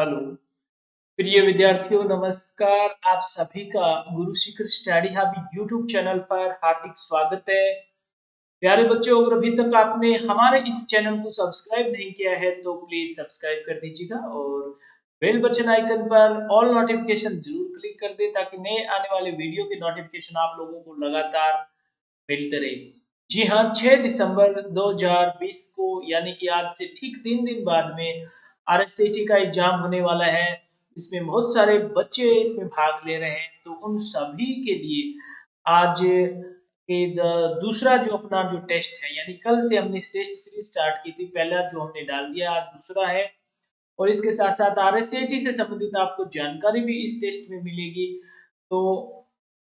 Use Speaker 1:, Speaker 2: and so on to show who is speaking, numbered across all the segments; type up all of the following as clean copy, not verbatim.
Speaker 1: Hello प्रिय विद्यार्थियों, नमस्कार। आप सभी का Guru Shikhar study hub YouTube channel पर हार्दिक स्वागत है। प्यारे बच्चों, अगर अभी तक आपने हमारे इस चैनल को सब्सक्राइब नहीं किया है तो प्लीज सब्सक्राइब कर दीजिएगा और बेल बटन आइकन पर ऑल नोटिफिकेशन जरूर क्लिक कर दे ताकि नए आने वाले वीडियो के नोटिफिकेशन आप लोगों को लगातार मिलते रहे। जी हाँ, 6 दिसंबर 2020 को यानी कि आज से ठीक 3 दिन बाद में आरएससीटी का एग्जाम होने वाला है। इसमें बहुत सारे बच्चे इसमें भाग ले रहे हैं, तो उन सभी के लिए आज के दूसरा जो अपना जो टेस्ट है, यानी कल से हमने टेस्ट सीरीज स्टार्ट की थी। पहला जो हमने डाल दिया, आज दूसरा है। और इसके साथ साथ आरएससीटी से संबंधित आपको जानकारी भी इस टेस्ट में मिलेगी। तो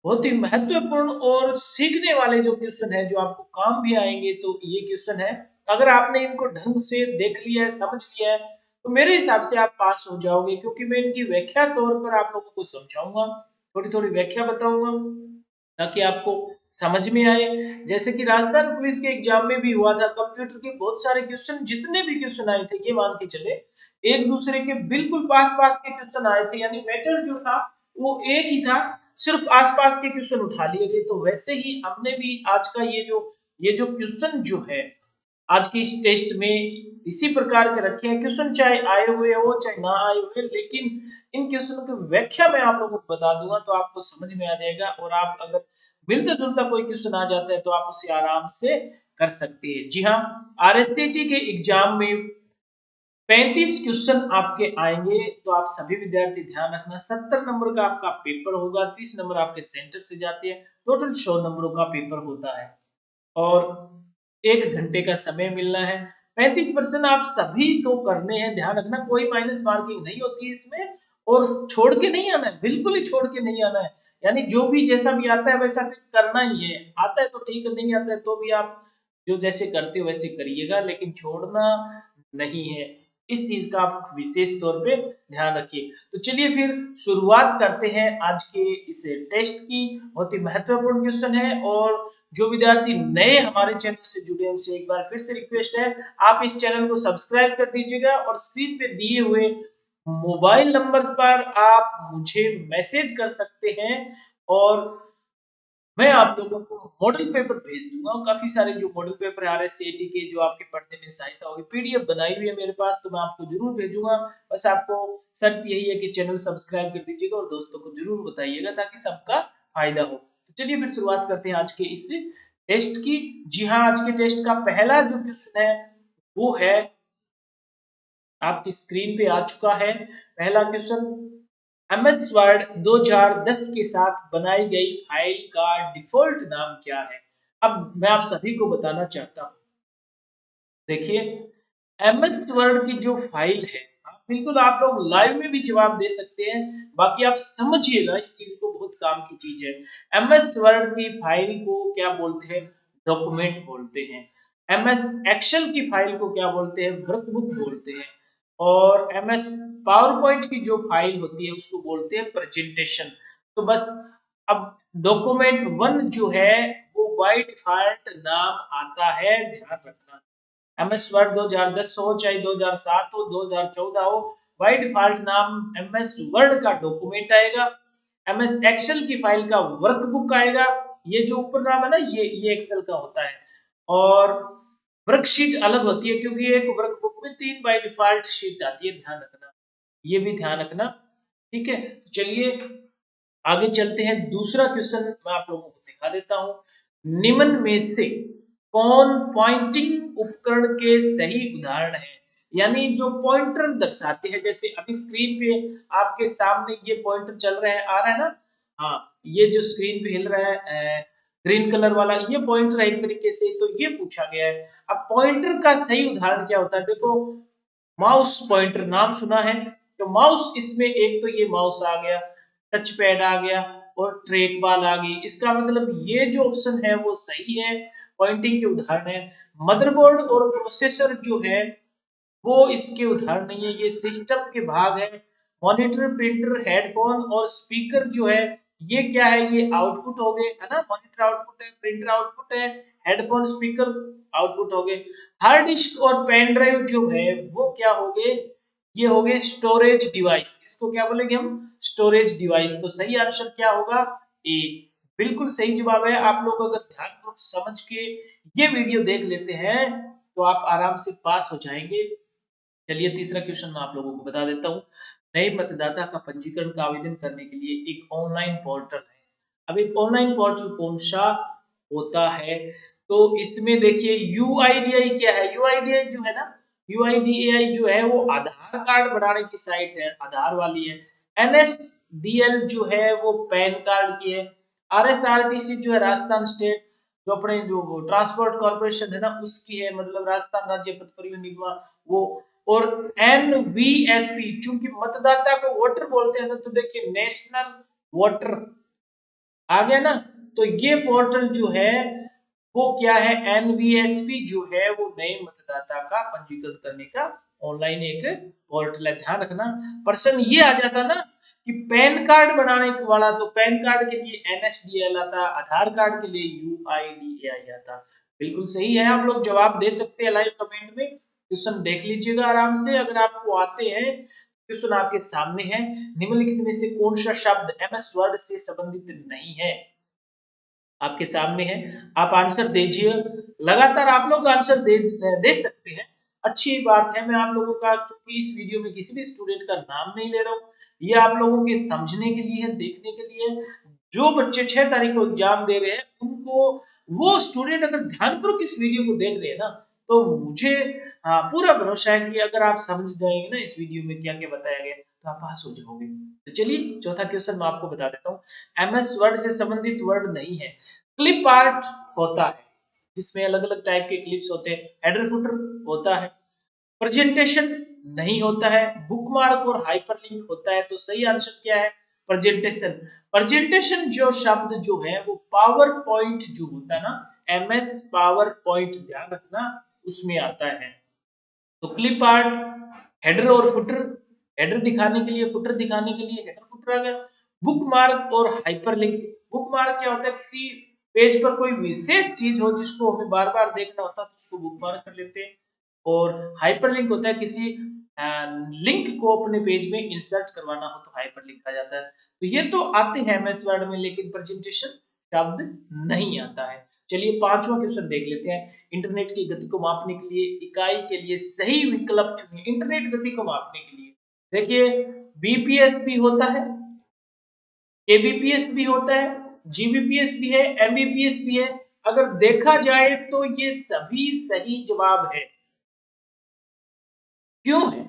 Speaker 1: बहुत ही महत्वपूर्ण और सीखने वाले जो क्वेश्चन है, जो आपको काम भी आएंगे, तो ये क्वेश्चन है। अगर आपने इनको ढंग से देख लिया है, समझ लिया है, तो मेरे हिसाब से आप पास हो जाओगे, क्योंकि मैं इनकी व्याख्या तौर पर आप लोगों को समझाऊंगा, थोड़ी थोड़ी व्याख्या बताऊंगा ताकि आपको समझ में आए। जैसे कि राजस्थान पुलिस के एग्जाम में भी हुआ था, कंप्यूटर के बहुत सारे क्वेश्चन, जितने भी क्वेश्चन आए थे, ये मान के चले एक दूसरे के बिल्कुल पास पास के क्वेश्चन आए थे, यानी मैटर जो था वो एक ही था, सिर्फ आसपास के क्वेश्चन उठा लिए गए। तो वैसे ही हमने भी आज का ये जो क्वेश्चन जो है आज के इस टेस्ट में इसी प्रकार के रखे हैं क्वेश्चन, चाहे आए हुए हो चाहे ना आए हुए, लेकिन इन क्वेश्चनों की व्याख्या मैं आप लोगों को बता दूंगा तो आपको समझ में आ जाएगा। और आप अगर मिलता जुलता कोई क्वेश्चन आ जाता है तो आप उसे आराम से कर सकते हैं। जी हाँ, आरएसटीटी के एग्जाम में 35 क्वेश्चन आपके आएंगे, तो आप सभी विद्यार्थी ध्यान रखना। 70 नंबर का आपका पेपर होगा, 30 नंबर आपके सेंटर से जाते हैं, टोटल 100 नंबरों का पेपर होता है और 1 घंटे का समय मिलना है। 35% आप सभी को करने हैं, ध्यान रखना, कोई माइनस मार्किंग नहीं होती है इसमें। और छोड़ के नहीं आना है, बिल्कुल ही छोड़ के नहीं आना है, यानी जो भी जैसा भी आता है वैसा करना ही है। आता है तो ठीक है, नहीं आता है तो भी आप जो जैसे करते हो वैसे करिएगा, लेकिन छोड़ना नहीं है। इस चीज का आप विशेष तौर पे ध्यान रखिए। तो चलिए फिर शुरुआत करते हैं आज के इस टेस्ट की। बहुत ही महत्वपूर्ण क्वेश्चन है और जो विद्यार्थी नए हमारे चैनल से जुड़े हैं उनसे एक बार फिर से रिक्वेस्ट है, आप इस चैनल को सब्सक्राइब कर दीजिएगा और स्क्रीन पे दिए हुए मोबाइल नंबर पर आप मुझे मैसेज कर सकते हैं और मैं आप लोगों को मॉडल पेपर भेज दूंगा। काफी सारे जो मॉडल पेपर आ रहे हैं सीएटी के, जो आपके पढ़ने में सहायता होगी, पीडीएफ बनाई हुई है मेरे पास, तो मैं आपको जरूर भेजूंगा। बस आपको शर्त यही है कि चैनल सब्सक्राइब कर दीजिएगा और दोस्तों को जरूर बताइएगा ताकि सबका फायदा हो। तो चलिए फिर शुरुआत करते हैं आज के इस टेस्ट की। जी हाँ, आज के टेस्ट का पहला जो क्वेश्चन है वो है, आपकी स्क्रीन पे आ चुका है पहला क्वेश्चन। एमएस वर्ड 2010 के साथ बनाई गई फाइल का डिफॉल्ट नाम क्या है? अब मैं आप सभी को बताना चाहता हूं, देखिए, एमएस वर्ड की जो फाइल है, बिल्कुल आप लोग लाइव में भी जवाब दे सकते हैं, बाकी आप समझिएगा इस चीज को, बहुत काम की चीज है। एमएस वर्ड की फाइल को क्या बोलते हैं? डॉक्यूमेंट बोलते हैं। एमएस एक्सेल की फाइल को क्या बोलते हैं? वर्कबुक बोलते हैं। और एमएस पावर पॉइंट की जो फाइल होती है उसको बोलते हैं प्रेजेंटेशन। तो बस, अब डॉक्यूमेंट 1 जो है वो बाय डिफॉल्ट नाम आता है, ध्यान रखना। एमएस वर्ड 2010 हो चाहे 2007 हो 2014 हो, बाय डिफॉल्ट नाम एमएस वर्ड का डॉक्यूमेंट आएगा। एमएस एक्सेल की फाइल का वर्कबुक आएगा। ये जो ऊपर नाम है ना, ये एक्सेल का होता है। और वर्कशीट अलग होती है, क्योंकि एक वर्कबुक में 3 बाय डिफॉल्ट शीट आती है, ध्यान रखना, ये भी ध्यान रखना। ठीक है, तो चलिए आगे चलते हैं। दूसरा क्वेश्चन मैं आप लोगों को दिखा देता हूं। निम्न में से कौन पॉइंटिंग उपकरण के सही उदाहरण है? यानी जो पॉइंटर दर्शाते हैं, जैसे अभी स्क्रीन पे आपके सामने ये पॉइंटर चल रहा है, आ रहा है ना? हाँ, ये जो स्क्रीन पे हिल रहा है ग्रीन कलर वाला, ये पॉइंटर है एक तरीके से। तो ये पूछा गया है, अब पॉइंटर का सही उदाहरण क्या होता है? देखो, माउस पॉइंटर नाम सुना है, तो माउस, इसमें एक तो ये माउस आ गया, टच पैड आ गया और ट्रैक बॉल आ गई। इसका मतलब ये जो ऑप्शन है वो सही है, पॉइंटिंग के उदाहरण है। मदरबोर्ड और प्रोसेसर जो है वो इसके उदाहरण नहीं है, ये सिस्टम के भाग है। मॉनिटर, प्रिंटर, हेडफोन और स्पीकर जो है, ये क्या है? ये आउटपुट हो गए, है ना? मॉनिटर आउटपुट है, प्रिंटर आउटपुट है, हेडफोन स्पीकर आउटपुट हो गए। हार्ड डिस्क और पेन ड्राइव जो है वो क्या हो गए? ये हो गए स्टोरेज डिवाइस, इसको क्या बोलेंगे हम, स्टोरेज डिवाइस। तो सही आंसर क्या होगा, ए। बिल्कुल सही जवाब है। आप लोग अगर ध्यानपूर्वक समझ के ये वीडियो देख लेते हैं तो आप आराम से पास हो जाएंगे। चलिए तीसरा क्वेश्चन मैं आप लोगों को बता देता हूँ। नए मतदाता का पंजीकरण का आवेदन करने के लिए एक ऑनलाइन पोर्टल है। अब एक ऑनलाइन पोर्टल कौन सा होता है, तो इसमें देखिए यूआईडीआई क्या है। यूआईडीआई जो है ना, यूआईडीएआई जो है वो आधार कार्ड बनाने की साइट है, आधार वाली है। एनएसडीएल जो है वो पैन कार्ड की है। आरएसआरटीसी जो है राजस्थान स्टेट जो अपने जो ट्रांसपोर्ट कॉर्पोरेशन है ना उसकी है, मतलब राजस्थान राज्य पथ परिवहन निगम वो। और एनवीएसपी, चूंकि मतदाता को वोटर बोलते हैं ना, तो देखिए नेशनल वोटर आ गया ना। तो ये पोर्टल जो है वो क्या है, एनवीएसपी जो है वो नए मतदाता का पंजीकरण करने का ऑनलाइन एक पोर्टल है। ध्यान रखना, प्रश्न ये आ जाता ना कि पैन कार्ड बनाने वाला, तो पैन कार्ड के लिए एनएसडीएल आता, आधार कार्ड के लिए यूआईडीएआई आता। बिल्कुल सही है, आप लोग जवाब दे सकते हैं लाइव कमेंट में। क्वेश्चन देख लीजिएगा आराम से, अगर आपको आते हैं। क्वेश्चन आपके सामने है, निम्नलिखित में से कौन सा शब्द एमएस वर्ड से संबंधित नहीं है, आपके सामने है। आप आंसर दीजिए, लगातार आप लोग आंसर दे सकते हैं। अच्छी बात है, मैं आप लोगों का क्योंकि इस वीडियो में किसी भी स्टूडेंट का नाम नहीं ले रहा हूँ, ये आप लोगों के समझने के लिए है, देखने के लिए। जो बच्चे 6 तारीख को एग्जाम दे रहे हैं उनको, वो स्टूडेंट अगर ध्यानपूर्वक इस वीडियो को देख रहे हैं ना, तो मुझे पूरा भरोसा है कि अगर आप समझ जाएंगे ना इस वीडियो में क्या क्या बताया गया, तो आप पास हो जाओगे। तो चलिए चौथा क्वेश्चन मैं आपको बता देता हूँ। एमएस वर्ड से संबंधित वर्ड नहीं है। क्लिप आर्ट होता है, जिसमें अलग अलग टाइप के क्लिप्स होते हैं। हेडर फुटर होता है। प्रेजेंटेशन नहीं होता है। बुकमार्क और हाइपरलिंक होता है। तो सही आंसर क्या है, प्रेजेंटेशन। प्रेजेंटेशन जो शब्द जो है वो पावर पॉइंट जो होता है ना, एमएस पावर पॉइंट, ध्यान रखना उसमें आता है। तो क्लिप आर्ट, हेडर और फुटर, हेडर दिखाने के लिए, फुटर दिखाने के लिए हेडर फुटर आ गया। बुक मार्क और हाइपरलिंक, बुक मार्क क्या होता है, किसी पेज पर कोई विशेष चीज हो जिसको हमें बार बार देखना होता है तो उसको बुक मार्क कर लेते हैं। और हाइपरलिंक होता है किसी लिंक को अपने पेज में इंसर्ट करवाना हो तो हाइपरलिंक आ जाता है। तो ये तो आते हैं एमएस वर्ड में, लेकिन प्रेजेंटेशन शब्द नहीं आता है। चलिए पांचवा क्वेश्चन देख लेते हैं। इंटरनेट की गति को मापने के लिए इकाई के लिए सही विकल्प चुनिए। इंटरनेट गति को मापने के लिए देखिए बीपीएस भी होता है, केबीपीएस भी होता है, जीबीपीएस भी है, एमबीपीएस भी है। अगर देखा जाए तो ये सभी सही जवाब है। क्यों है,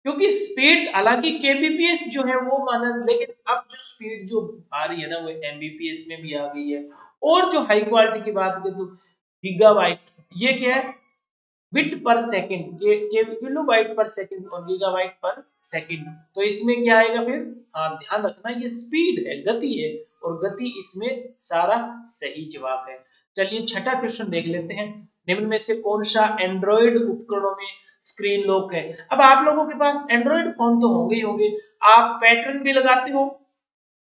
Speaker 1: क्योंकि स्पीड, हालांकि केबीपीएस जो है वो माना, लेकिन अब जो स्पीड जो आ रही है ना वो एमबीपीएस में भी आ गई है। और जो हाई क्वालिटी की बात करें तो गीगाबाइट, ये क्या है, बिट पर सेकंड, के किलोबाइट पर सेकंड और गीगाबाइट पर सेकंड। तो इसमें क्या आएगा फिर, हाँ ध्यान रखना ये स्पीड है, गति है, और गति इसमें सारा सही जवाब है। चलिए छठा क्वेश्चन देख लेते हैं। निम्न में से कौन सा एंड्रॉइड उपकरणों में स्क्रीन लॉक है। अब आप लोगों के पास एंड्रॉइड फोन तो होंगे ही होंगे, आप पैटर्न भी लगाते हो,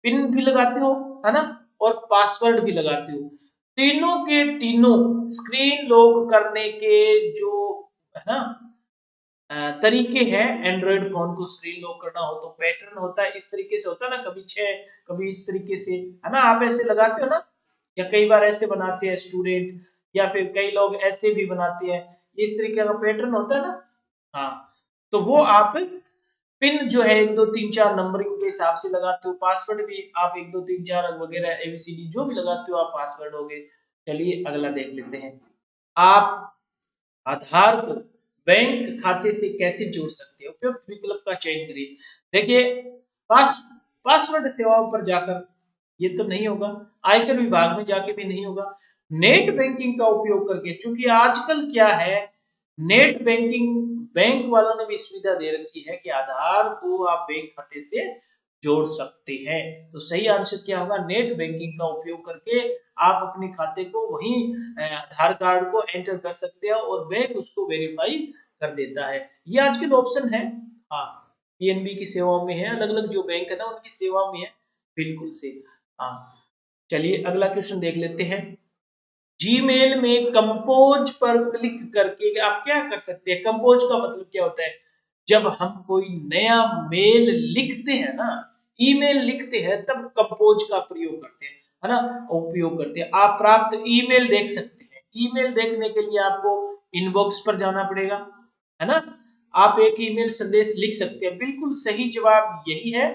Speaker 1: पिन भी लगाते हो, है ना, और पासवर्ड भी लगाते हो। तीनों के तीनों स्क्रीन लॉक करने के जो है ना तरीके हैं, एंड्रॉइड फोन को स्क्रीन लॉक करना हो तो पैटर्न होता है, इस तरीके से होता है ना, कभी 6 कभी इस तरीके से, है ना, आप ऐसे लगाते हो ना, या कई बार ऐसे बनाते हैं स्टूडेंट, या फिर कई लोग ऐसे भी बनाते हैं, इस तरीके का पैटर्न होता है ना। हाँ, तो वो आप पिन जो है 1 2 3 4 नंबरिंग के हिसाब से लगाते हो, पासवर्ड भी आप 1 2 3 4 वगैरह एबीसीडी जो भी लगाते हो आप पासवर्ड हो गए। चलिए अगला देख लेते हैं। आप आधार को बैंक खाते से कैसे जोड़ सकते हैं, उपयुक्त विकल्प का चयन करिए। देखिए पास पासवर्ड सेवाओं पर जाकर ये तो नहीं होगा, आयकर विभाग में जाके भी नहीं होगा, नेट बैंकिंग का उपयोग करके, क्योंकि आजकल क्या है, नेट बैंकिंग बैंक वालों ने भी सुविधा दे रखी है कि आधार को आप बैंक खाते से जोड़ सकते हैं। तो सही आंसर क्या होगा, नेट बैंकिंग का उपयोग करके आप अपने खाते को वहीं आधार कार्ड को एंटर कर सकते हैं और बैंक उसको वेरीफाई कर देता है। ये आजकल ऑप्शन है, हाँ पीएनबी की सेवाओं में है, अलग अलग जो बैंक है ना उनकी सेवाओं में है, बिल्कुल से। हाँ चलिए अगला क्वेश्चन देख लेते हैं। जीमेल में कंपोज पर क्लिक करके आप क्या कर सकते हैं, कंपोज का मतलब क्या होता है, जब हम कोई नया मेल लिखते हैं ना, ईमेल लिखते हैं, तब कंपोज का प्रयोग करते हैं, है ना, उपयोग करते हैं। आप प्राप्त ईमेल देख सकते हैं। ईमेल देखने के लिए आपको इनबॉक्स पर जाना पड़ेगा, है ना। आप एक ईमेल संदेश लिख सकते हैं, बिल्कुल सही जवाब यही है।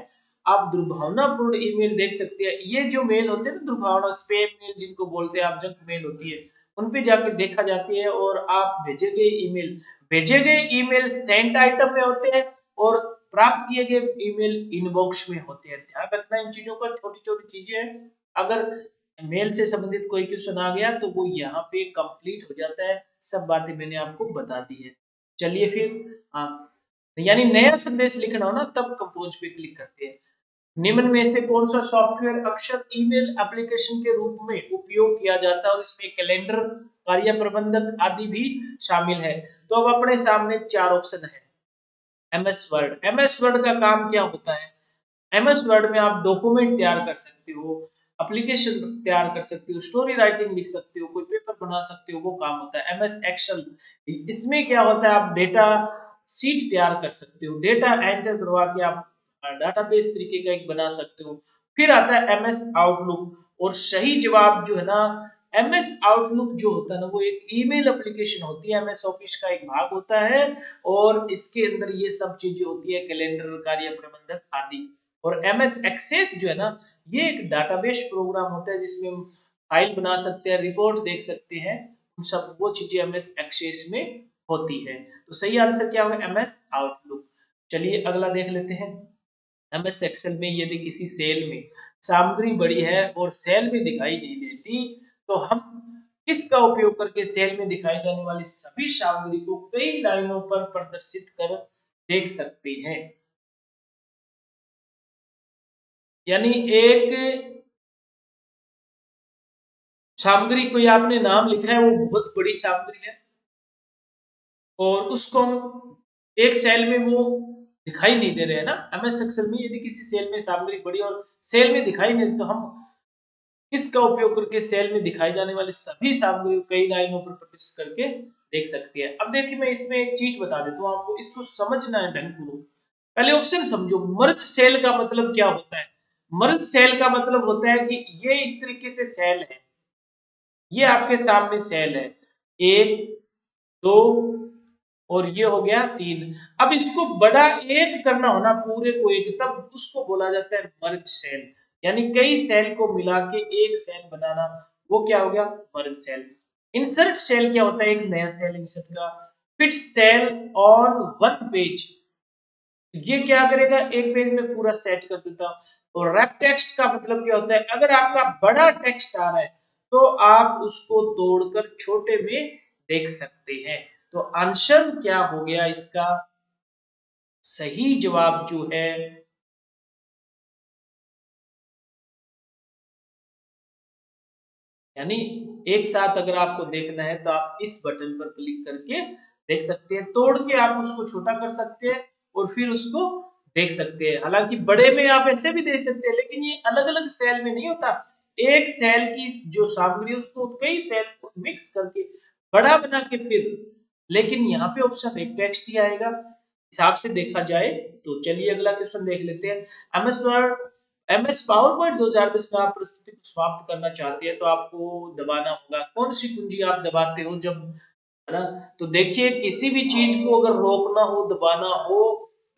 Speaker 1: आप दुर्भावनापूर्ण ईमेल देख सकते हैं। ये जो मेल होते हैं ना, दुर्भावना, स्पैम मेल जिनको बोलते हैं आप, जंक मेल होती है, उन पे जाके देखा जाती है। और आप भेजे गए ईमेल सेंट आइटम में होते हैं और प्राप्त किए गए ईमेल इनबॉक्स में होते हैं। ध्यान रखना इन चीजों का, छोटी छोटी चीजें हैं। अगर मेल से संबंधित कोई क्वेश्चन आ गया तो वो यहाँ पे कंप्लीट हो जाता है। सब बातें मैंने आपको बता दी है। चलिए फिर, हाँ, यानी नया संदेश लिखना हो ना, तब कंपोज पे क्लिक करते हैं। निम्न में से कौन सा सॉफ्टवेयर अक्सर ईमेल एप्लीकेशन के रूप में उपयोग किया जाता है, और इसमें कैलेंडर, कार्य प्रबंधक आदि भी शामिल है। तो अब अपने सामने चार ऑप्शन है। MS word. एमएस वर्ड का काम क्या होता है? एमएस वर्ड में आप डॉक्यूमेंट तैयार कर सकते हो, एप्लीकेशन तैयार कर सकते हो, स्टोरी राइटिंग लिख सकते हो, कोई पेपर बना सकते हो, वो काम होता है। एमएस एक्सेल, इसमें क्या होता है, आप डेटा सीट तैयार कर सकते हो, डेटा एंटर करवा के आप डाटाबेस तरीके का एक बना सकते हो। फिर आता है एमएस आउटलुक, और सही जवाब जो है ना, एमएस आउटलुक जो होता है ना, वो एक ईमेल एप्लीकेशन होती है, एमएस ऑफिस का एक भाग होता है, और इसके अंदर ये सब चीजें होती है, कैलेंडर, कार्य प्रबंधक आदि। और एमएस एक्सेस जो है ना, ये एक डाटाबेस प्रोग्राम होता है, जिसमें हम फाइल बना सकते हैं, रिपोर्ट देख सकते हैं, सब वो चीजें एमएस एक्सेस में होती है। तो सही आंसर क्या होगा? MS outlook. चलिए अगला देख लेते हैं। एमएस एक्सेल में यदि किसी सेल में सामग्री बड़ी है और सेल में दिखाई नहीं देती, तो हम किसका उपयोग करके सेल में दिखाई जाने वाली सभी सामग्री को कई लाइनों पर प्रदर्शित कर देख सकते हैं। यानी एक सामग्री कोई आपने नाम लिखा है, वो बहुत बड़ी सामग्री है, और उसको हम एक सेल में वो दिखाई नहीं दे रहे हैं ना। एमएस एक्सेल में यदि किसी सेल में सामग्री बड़ी और सेल में दिखाई नहीं, तो हम इसका उपयोग करके सेल में दिखाई जाने वाली सभी सामग्री को कई लाइनों पर प्रदर्शित करके देख सकते हैं। अब देखिए, मैं इसमें एक चीज बता देता हूँ आपको, इसको समझना है ढंगपूर्वक। पहले ऑप्शन समझो। मर्ज सेल का मतलब क्या होता है? मर्ज सेल का मतलब होता है कि ये इस तरीके से सेल है, ये आपके सामने सेल है, एक, दो, और ये हो गया तीन। अब इसको बड़ा एक करना होना, पूरे को एक, तब उसको बोला जाता है मर्ज सेल। यानी कई सेल को मिला के एक सेल बनाना, वो क्या हो गया? मर्ज सेल। इंसर्ट सेल क्या होता है? एक नया सेल इंसर्ट का। Fit cell on one page, ये क्या करेगा? एक पेज में पूरा सेट कर देता हूं। और रैप टेक्स्ट का मतलब क्या होता है? अगर आपका बड़ा टेक्स्ट आ रहा है, तो आप उसको तोड़कर छोटे में देख सकते हैं। तो आंसर क्या हो गया इसका? सही जवाब जो है, यानी एक साथ अगर आपको देखना है, तो आप इस बटन पर क्लिक करके देख सकते हैं, तोड़ के आप उसको छोटा कर सकते हैं और फिर उसको देख सकते हैं। हालांकि बड़े में आप ऐसे भी देख सकते हैं, लेकिन ये अलग अलग सेल में नहीं होता। एक सेल की जो सामग्री है, उसको कई सेल को मिक्स करके बड़ा बना के फिर, लेकिन यहाँ पे ऑप्शन एक टेक्स्ट ही आएगा हिसाब से देखा जाए। तो चलिए अगला क्वेश्चन देख लेते हैं। MS word, MS power point 2010 में आप प्रस्तुति को समाप्त करना चाहते हैं, तो आपको दबाना होगा। कौन सी कुंजी आप दबाते हो जब, है ना? तो देखिए, किसी भी चीज को अगर रोकना हो, दबाना हो,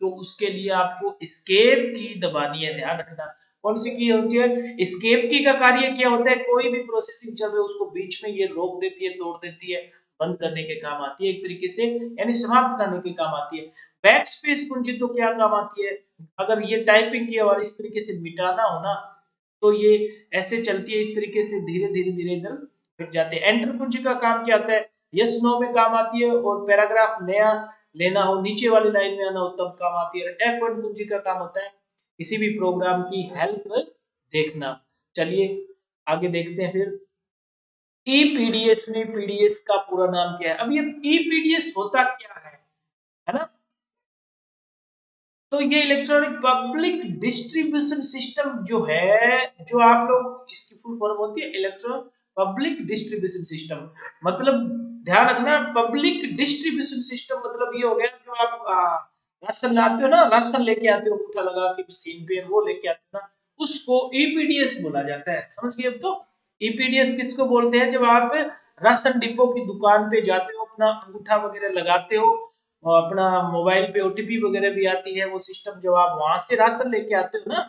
Speaker 1: तो उसके लिए आपको एस्केप की दबानी है। ध्यान रखना, कौन सी की होती है? एस्केप की का कार्य क्या होता है? कोई भी प्रोसेसिंग चल रही है, उसको बीच में ये रोक देती है, तोड़ देती है, बंद करने के काम आती है एक तरीके से, यानी समाप्त करने के काम आती है। बैक स्पेस कुंजी तो क्या काम आती है? अगर ये टाइपिंग की और इस तरीके से मिटाना हो ना, तो ये ऐसे चलती है, इस तरीके से धीरे धीरे धीरे इधर मिट जाते हैं। एंटर कुंजी का काम क्या आता है? यस नो में काम आती है, और पैराग्राफ नया लेना हो, नीचे वाली लाइन में आना हो, तब काम आती है। F1 कुंजी का काम होता है किसी भी प्रोग्राम की हेल्प देखना। चलिए आगे देखते हैं फिर। ईपीडीएस में पीडीएस का पूरा नाम क्या है? अब ये ईपीडीएस होता क्या है ना? तो ये इलेक्ट्रॉनिक पब्लिक डिस्ट्रीब्यूशन सिस्टम जो है, जो आप लोग, इसकी फुल फॉर्म होती है इलेक्ट्रॉनिक पब्लिक डिस्ट्रीब्यूशन सिस्टम। मतलब ध्यान रखना, पब्लिक डिस्ट्रीब्यूशन सिस्टम मतलब ये हो गया, जो आप राशन लाते हो ना, राशन लेके आते हो अंगूठा लगा के मशीन पे, वो लेके आते हो ना, उसको ईपीडीएस बोला जाता है। समझ गए अब तो? ईपीडीएस किसको बोलते हैं? जब आप राशन डिपो की दुकान पे जाते हो, अपना अंगूठा वगैरह लगाते हो, और अपना मोबाइल पे ओटीपी वगैरह भी आती है, वो सिस्टम जब आप वहां से राशन लेके आते हो ना,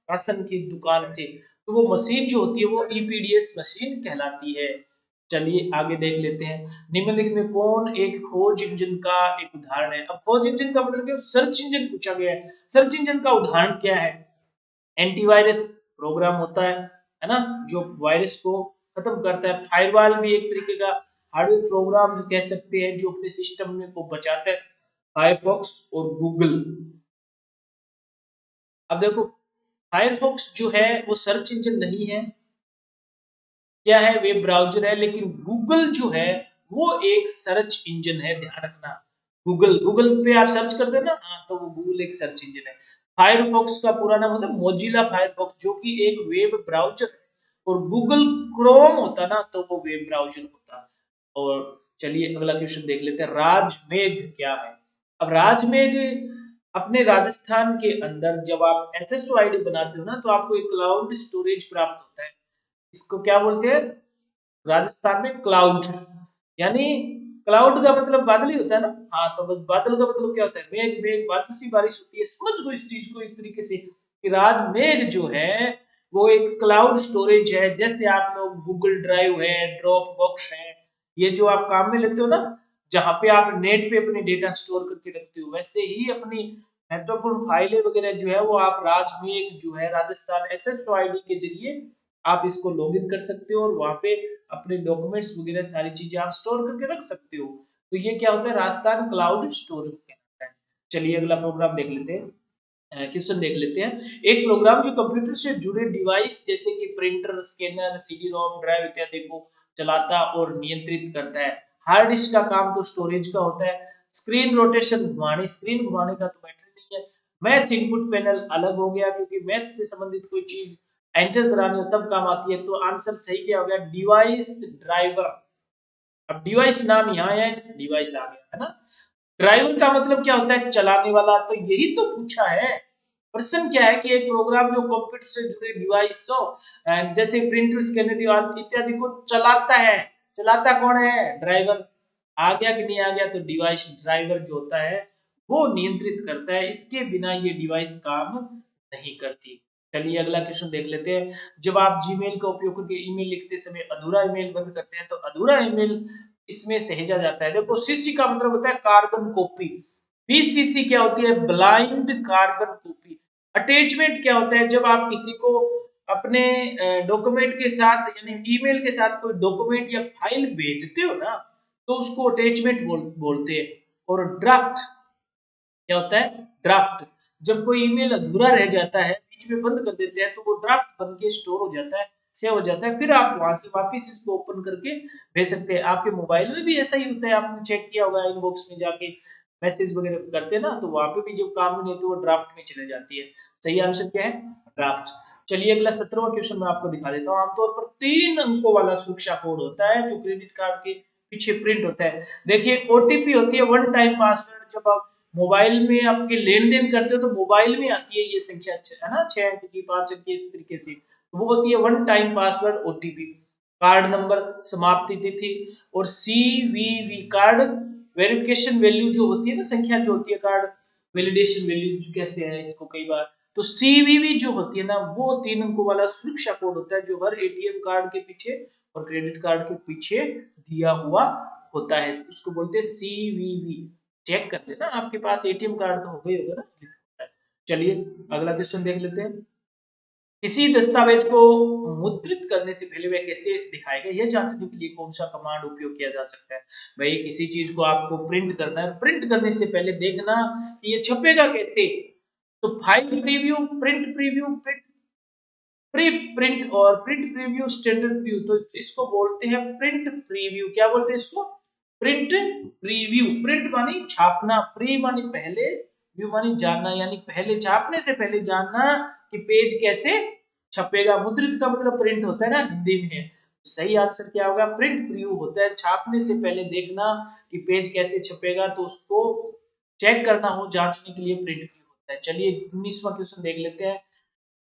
Speaker 1: राशन की दुकान से, तो वो मशीन जो होती है वो ईपीडीएस मशीन कहलाती है। चलिए आगे देख लेते हैं। निम्नलिखित में कौन एक खोज इंजन का एक उदाहरण है? अब खोज इंजन का मतलब क्या? सर्च इंजन पूछा गया है। सर्च इंजन का उदाहरण क्या है? एंटीवायरस प्रोग्राम होता है ना, जो वायरस को खत्म करता है। फायरवॉल भी एक तरीके का हार्डवेयर प्रोग्राम कह सकते हैं, जो अपने सिस्टम में को बचाता है। फायरफॉक्स और गूगल। अब देखो, फायरफॉक्स जो है वो सर्च इंजन नहीं है, क्या है? वेब ब्राउजर है। लेकिन गूगल जो है वो एक सर्च इंजन है, ध्यान रखना। गूगल, गूगल पे आप सर्च करते हैं ना, हाँ, तो वो गूगल एक सर्च इंजन है। फायरफॉक्स का पूरा नाम होता है मोजिला फायरफॉक्स, जो कि एक वेब ब्राउजर है। और गूगल क्रोम होता ना, तो वो वेब ब्राउजर होता। और चलिए अगला क्वेश्चन देख लेते हैं। राजमेघ क्या है? अब राजमेघ अपने राजस्थान के अंदर जब आप एसएसओ आईडी बनाते हो ना, तो आपको एक क्लाउड स्टोरेज प्राप्त होता है। इसको क्या बोलते हैं राजस्थान में? क्लाउड। यानी क्लाउड का मतलब बादल ही होता है ना। हाँ, तो बस बादल का मतलब क्या होता है? मेघ, मेघ बादल सी बारिश होती है। समझ गो इस चीज को इस तरीके से कि राज मेघ जो है वो एक क्लाउड स्टोरेज है। जैसे आप लोग गूगल ड्राइव है, ड्रॉप बॉक्स है, ये जो आप काम में लेते हो ना, जहां पे आप नेट पे अपने डेटा स्टोर करके रखते हो, वैसे ही अपनी महत्वपूर्ण फाइलें वगैरह जो है वो आप राजमेघ जो है राजस्थान एसएसओ आईडी के जरिए आप इसको लॉगिन कर सकते हो, और वहां पे अपने डॉक्यूमेंट्स वगैरह सारी चीजें आप स्टोर करके रख सकते हो। तो ये क्या होता है? राजस्थान क्लाउड स्टोरेज कहलाता है। चलिए अगला प्रोग्राम देख लेते हैं, क्वेश्चन देख लेते हैं। एक प्रोग्राम जो कंप्यूटर से जुड़े डिवाइस जैसे कि printer, scanner, CD ROM, drive इत्यादि को चलाता और नियंत्रित करता है। हार्ड डिस्क का काम तो स्टोरेज का होता है। स्क्रीन रोटेशन घुमाने, स्क्रीन घुमाने का तो मैटर नहीं है। मैथ इनपुट पैनल अलग हो गया, क्योंकि मैथ से संबंधित कोई चीज एंटर करानी हो तब काम आती है। तो आंसर सही क्या हो गया? Device driver. अब डिवाइस नाम यहाँ है, डिवाइस आ गया है ना। ड्राइवर का मतलब क्या होता है? चलाने वाला। तो यही तो पूछा है। प्रश्न क्या है कि एक प्रोग्राम जो कंप्यूटर से जुड़े डिवाइस हो, जैसे प्रिंटर, स्कैनर इत्यादि को चलाता है। चलाता कौन है? ड्राइवर। आ गया कि नहीं आ गया? तो डिवाइस ड्राइवर जो होता है वो नियंत्रित करता है, इसके बिना ये डिवाइस काम नहीं करती। चलिए अगला क्वेश्चन देख लेते हैं। जब आप जीमेल का उपयोग करके ईमेल लिखते समय अधूरा ईमेल बंद करते हैं, तो अधूरा ईमेल इसमें सहेजा जाता है। देखो, सीसी का मतलब होता है कार्बन कॉपी। बीसीसी क्या होती है? Blind carbon copy. अटैचमेंट क्या होता है? जब आप किसी को अपने डॉक्यूमेंट के साथ यानी ईमेल के साथ कोई डॉक्यूमेंट या फाइल भेजते हो ना, तो उसको अटैचमेंट बोलते हैं। और ड्राफ्ट क्या होता है? ड्राफ्ट। जब कोई ईमेल अधूरा रह जाता है, बीच में बंद कर देते हैं, तो वो ड्राफ्ट बन के स्टोर हो जाता है, सेव हो जाता है। फिर आप वहां से वापस इसको ओपन करके भेज सकते हैं। आपके मोबाइल में भी ऐसा ही होता है, आपने चेक किया होगा, इनबॉक्स में जाके मैसेज वगैरह करते हैं ना, तो वहां पे भी जो काम नहीं तो वो ड्राफ्ट में चले जाती है। सही आंसर क्या है? ड्राफ्ट। चलिए अगला 17वां क्वेश्चन मैं आपको दिखा देता हूँ। आमतौर पर 3 अंकों वाला सुरक्षा कोड होता है जो क्रेडिट कार्ड के पीछे प्रिंट होता है। देखिए, ओटीपी होती है वन टाइम पासवर्ड। जब आप मोबाइल में आपके लेन देन करते हो तो मोबाइल में आती है ये संख्या, है ना, 6 अंक की, 5 अंक की, इस तरीके से। तो वो होती है one time password, OTP. Card number, समाप्ति तिथि, और सीवीवी कार्ड वेरिफिकेशन वैल्यू जो होती है ना, संख्या जो होती है, कार्ड वैलिडेशन वैल्यू कहते हैं इसको कई बार। तो सीवीवी जो होती है ना, वो 3 अंकों वाला सुरक्षा कोड होता है, जो हर एटीएम कार्ड के पीछे और क्रेडिट कार्ड के पीछे दिया हुआ होता है। उसको बोलते हैं सीवीवी। चेक कर लेना, आपके पास एटीएम कार्ड तो हो गई होगा ना। चलिए अगला क्वेश्चन देख लेते हैं। किसी दस्तावेज को मुद्रित करने से पहले वह कैसे दिखाएगा, यह जांचने के लिए कौन सा कमांड उपयोग किया जा सकता है? भाई, किसी चीज को आपको प्रिंट करना है, प्रिंट करने से पहले देखना कि ये छपेगा कैसे। तो file preview, print preview, print pre print और प्रिंट प्रीव्यू, स्टैंडर्ड व्यू। तो इसको बोलते हैं प्रिंट प्रीव्यू। क्या बोलते हैं इसको? Print preview. प्रिंट मानी छापना, प्री मानी पहले, व्यू मानी जानना, यानी पहले, छापने से पहले जानना कि पेज कैसे छपेगा। मुद्रित का मतलब प्रिंट होता है ना हिंदी में। सही आंसर क्या होगा? प्रिंट प्रीव्यू होता है, छापने से पहले देखना कि पेज कैसे छपेगा, तो उसको चेक करना हो, जांचने के लिए प्रिंट भी होता है। चलिए 19वां क्वेश्चन देख लेते हैं।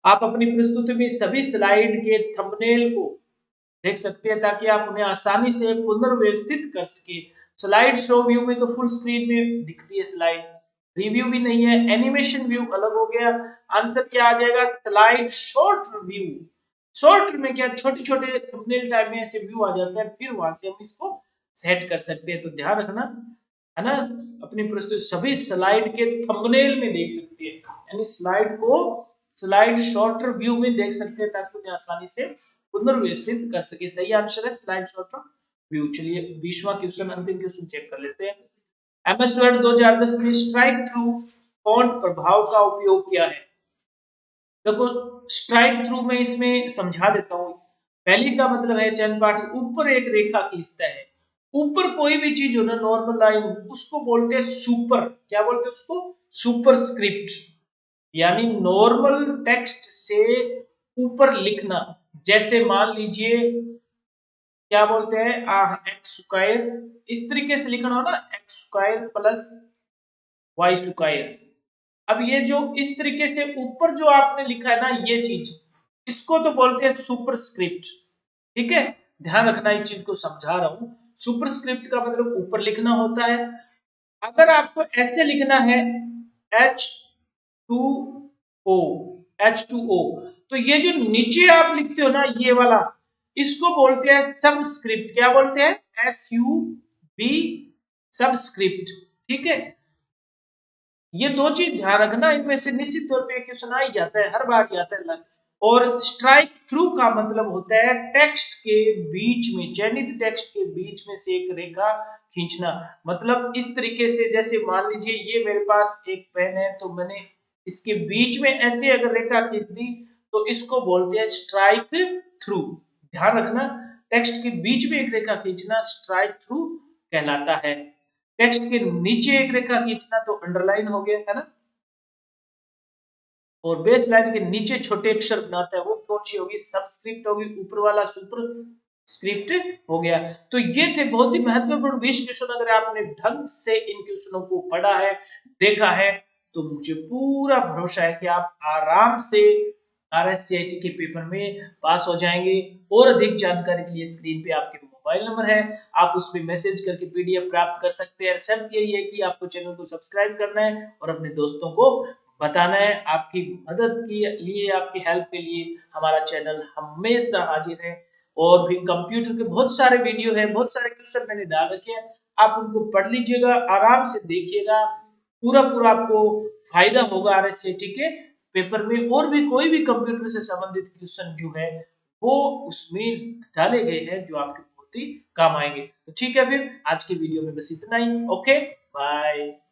Speaker 1: आप अपनी प्रस्तुति में सभी स्लाइड के थंबनेल को देख सकते हैं ताकि आप उन्हें आसानी से पुनर्व्यवस्थित कर सके। स्लाइड शो व्यू में तो फुल स्क्रीन में दिखती है स्लाइड, रिव्यू भी नहीं है, एनिमेशन व्यू अलग हो गया। आंसर क्या आ जाएगा? Slide short view. शॉर्ट में क्या छोटे छोटे थंबनेल टाइप में ऐसे व्यू आ जाता है, फिर वहां से हम इसको सेट कर सकते हैं। तो ध्यान रखना है ना, अपनी प्रस्तुति सभी स्लाइड के थंबनेल में देख सकते हैं, यानी स्लाइड को स्लाइड शॉर्टर व्यू में देख सकते हैं ताकि उन्हें आसानी से पुनर्व्यवस्थित कर सके। सही आंसर है स्लाइड शॉर्टर व्यू। चलिए 20वां क्वेश्चन, अंतिम क्वेश्चन चेक कर लेते हैं। एमएस वर्ड 2010 में स्ट्राइक थ्रू फॉन्ट प्रभाव का उपयोग क्या है? देखो स्ट्राइक थ्रू में इसमें समझा देता हूं। पहली का मतलब है चयन पाठ ऊपर एक रेखा खींचता है। ऊपर कोई भी चीज हो ना, नॉर्मल लाइन, उसको बोलते हैं सुपर, क्या बोलते हैं उसको? सुपर स्क्रिप्ट, यानी नॉर्मल टेक्स्ट से ऊपर लिखना। जैसे मान लीजिए क्या बोलते हैं एक्स स्क्वायर, इस तरीके से लिखना हो ना, x square plus y square. अब ये जो इस तरीके से ऊपर जो आपने लिखा है ना, ये चीज, इसको तो बोलते हैं सुपर स्क्रिप्ट। ठीक है, ध्यान रखना, इस चीज को समझा रहा हूं। सुपर स्क्रिप्ट का मतलब ऊपर लिखना होता है। अगर आपको ऐसे लिखना है H2O, H2O, तो ये जो नीचे आप लिखते हो ना, ये वाला, इसको बोलते हैं सबस्क्रिप्ट। क्या बोलते हैं? SUB, subscript. ठीक है, ये दो चीज ध्यान रखना, इनमें से निश्चित तौर पे क्वेश्चन आ ही जाता है, हर बार ही आता है। और स्ट्राइक थ्रू का मतलब होता है टेक्स्ट के बीच में, चयनित टेक्स्ट के बीच में से एक रेखा खींचना। मतलब इस तरीके से, जैसे मान लीजिए ये मेरे पास एक पेन है, तो मैंने इसके बीच में ऐसे अगर रेखा खींच दी तो इसको बोलते हैं स्ट्राइक थ्रू। ध्यान रखना, टेक्स्ट के बीच में एक रेखा खींचना स्ट्राइक थ्रू कहलाता है। टेक्स्ट के नीचे एक रेखा खींचना तो अंडरलाइन हो गया, है ना। और बेस लाइन के नीचे छोटे अक्षर बनाता है वो कौन सी होगी? सबस्क्रिप्ट होगी, ऊपर वाला सुपर स्क्रिप्ट हो गया। तो ये थे बहुत ही महत्वपूर्ण 20 क्वेश्चन। अगर आपने ढंग से इन क्वेश्चनों को पढ़ा है, देखा है, तो मुझे पूरा भरोसा है कि आप आराम से RSCIT के पेपर में पास हो जाएंगे। और अधिक जानकारी के लिए स्क्रीन पे आपके मोबाइल नंबर है, आप उस पर मैसेज करके PDF प्राप्त कर सकते हैं। शर्त यही है कि आपको चैनल को सब्सक्राइब करना है और अपने दोस्तों को बताना है। आपकी मदद के लिए, आपकी हेल्प के लिए हमारा चैनल हमेशा हाजिर है। और भी कंप्यूटर के बहुत सारे वीडियो है, बहुत सारे क्वेश्चन मैंने डाल रखे हैं, आप उनको पढ़ लीजिएगा, आराम से देखिएगा, पूरा पूरा आपको फायदा होगा RSCIT के पेपर में। और भी कोई भी कंप्यूटर से संबंधित क्वेश्चन जो है वो उसमें डाले गए हैं जो आपके बहुत ही काम आएंगे। तो ठीक है, फिर आज के वीडियो में बस इतना ही। Okay, bye.